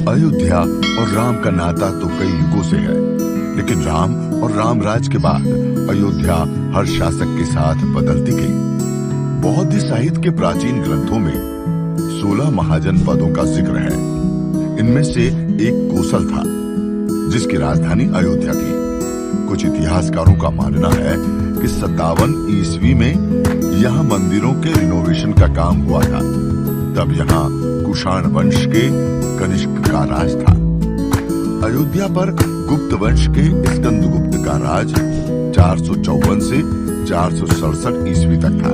अयोध्या और राम का नाता तो कई युगों से है, लेकिन राम और राम राज के बाद अयोध्या हर शासक के साथ बदलती गई। बौद्ध साहित्य के प्राचीन ग्रंथों में 16 महाजनपदों का जिक्र है। इनमें से एक कोसल था, जिसकी राजधानी अयोध्या थी। कुछ इतिहासकारों का मानना है कि 57 ईस्वी में यहाँ मंदिरों के रिनोवेशन का काम हुआ था। तब यहाँ कुषाण वंश के कनिष्क का राज था। अयोध्या पर गुप्त वंश के स्कंदगुप्त का राज 454 से 467 ईस्वी तक था।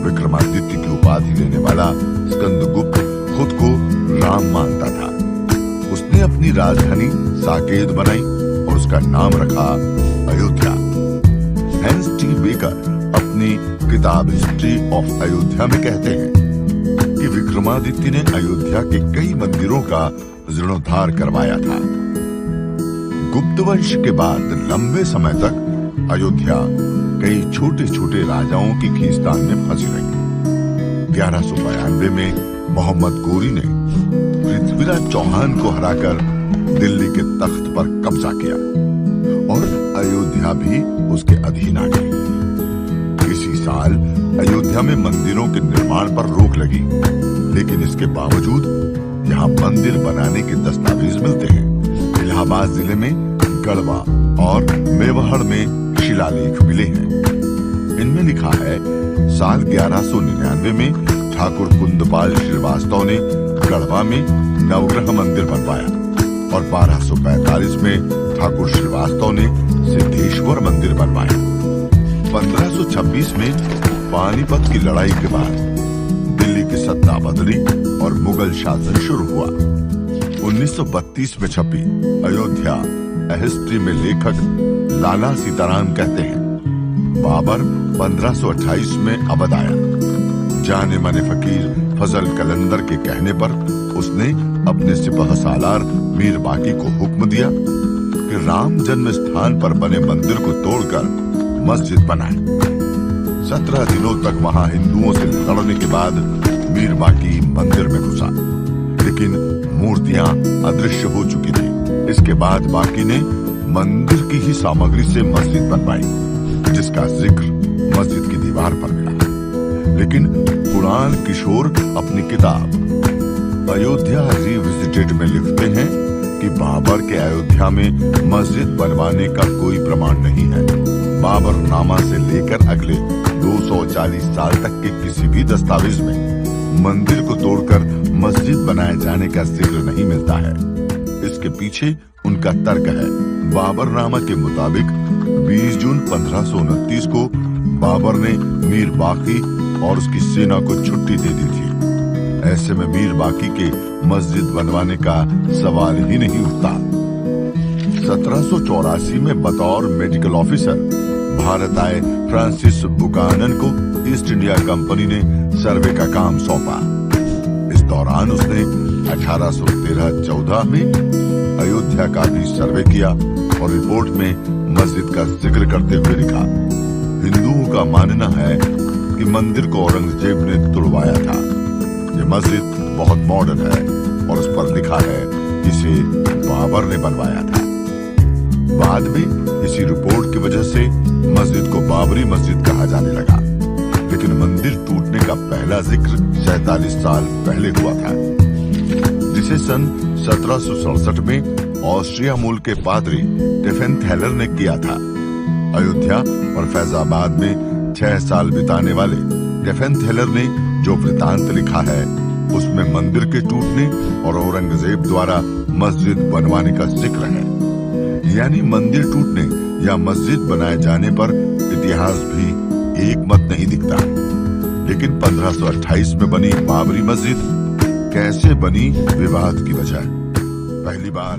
विक्रमादित्य की उपाधि लेने वाला स्कंदगुप्त खुद को राम मानता था। उसने अपनी राजधानी साकेत बनाई और उसका नाम रखा अयोध्या। हेंस टी बेकर अपनी किताब हिस्ट्री ऑफ अयोध्या में कहते हैं कि विक्रमादित्य ने अयोध्या के कई मंदिरों का जीर्णोद्धार करवाया था। गुप्त वंश के बाद लंबे समय तक अयोध्या कई छोटे छोटे राजाओं की खींचतान में फंसी रही। 1192 में मोहम्मद गोरी ने पृथ्वीराज चौहान को हराकर दिल्ली के तख्त पर कब्जा किया और अयोध्या भी उसके अधीन आ गई। इसी साल अयोध्या में मंदिरों के निर्माण पर रोक लगी, लेकिन इसके बावजूद यहाँ मंदिर बनाने के दस्तावेज मिलते हैं। इलाहाबाद जिले में गढ़वा और मेवाड़ में शिलालेख मिले हैं। इनमें लिखा है, साल 1199 में ठाकुर कुंदपाल श्रीवास्तव ने गढ़वा में नवग्रह मंदिर बनवाया और 1245 में ठाकुर श्रीवास्तव ने सिद्धेश्वर मंदिर बनवाया। 1526 में पानीपत की लड़ाई के बाद दिल्ली की सत्ता बदली और मुगल शासन शुरू हुआ। 1932 में छपी अयोध्या हिस्ट्री में लेखक लाला सीताराम कहते हैं, बाबर 1528 में अवध आया। जाने माने फकीर फजल कलंदर के कहने पर उसने अपने सिपह सालार मीर बाकी को हुक्म दिया कि राम जन्म स्थान पर बने मंदिर को तोड़कर मस्जिद बनाए। 17 दिनों तक वहां हिंदुओं से लड़ने के बाद मीर बाकी मंदिर में घुसा, लेकिन मूर्तियां अदृश्य हो चुकी थी। इसके बाद बाकी ने मंदिर की ही सामग्री से मस्जिद बनवाई, जिसका जिक्र मस्जिद की दीवार पर मिला। लेकिन कुरान किशोर अपनी किताब अयोध्या रिविजिटेड में लिखते हैं कि बाबर के अयोध्या में मस्जिद बनवाने का कोई प्रमाण नहीं है। बाबर नामा से लेकर अगले 240 साल तक के किसी भी दस्तावेज में मंदिर को तोड़कर मस्जिद बनाए जाने का जिक्र नहीं मिलता है। इसके पीछे उनका तर्क है, बाबरनामा के मुताबिक 20 जून 1529 को बाबर ने मीर बाकी और उसकी सेना को छुट्टी दे दी थी। ऐसे में मीर बाकी के मस्जिद बनवाने का सवाल ही नहीं उठता। 1784 में बतौर मेडिकल ऑफिसर भारत आए फ्रांसिस बुकानन को ईस्ट इंडिया कंपनी ने सर्वे का काम सौंपा। इस दौरान उसने 1813-14 में अयोध्या का भी सर्वे किया और रिपोर्ट में मस्जिद का जिक्र करते हुए लिखा, हिंदुओं का मानना है कि मंदिर को औरंगजेब ने तुड़वाया था। ये मस्जिद बहुत मॉडर्न है और उस पर लिखा है इसे बाबर ने बनवाया था। बाद में इसी रिपोर्ट की वजह से मस्जिद को बाबरी मस्जिद कहा जाने लगा, लेकिन मंदिर टूटने का पहला जिक्र 47 साल पहले हुआ था, जिसे सन 1767 में ऑस्ट्रिया मूल के पादरी टेफेनथेलर ने किया था। अयोध्या और फैजाबाद में 6 साल बिताने वाले टेफेनथेलर ने जो वृतांत लिखा है, उसमें मंदिर के टूटने और औरंगजेब द्वारा मस्जिद बनवाने का जिक्र है। यानी मंदिर टूटने या मस्जिद बनाए जाने पर इतिहास भी एक मत नहीं दिखता। लेकिन 1528 में बनी बाबरी मस्जिद कैसे बनी, विवाद की वजह। पहली बार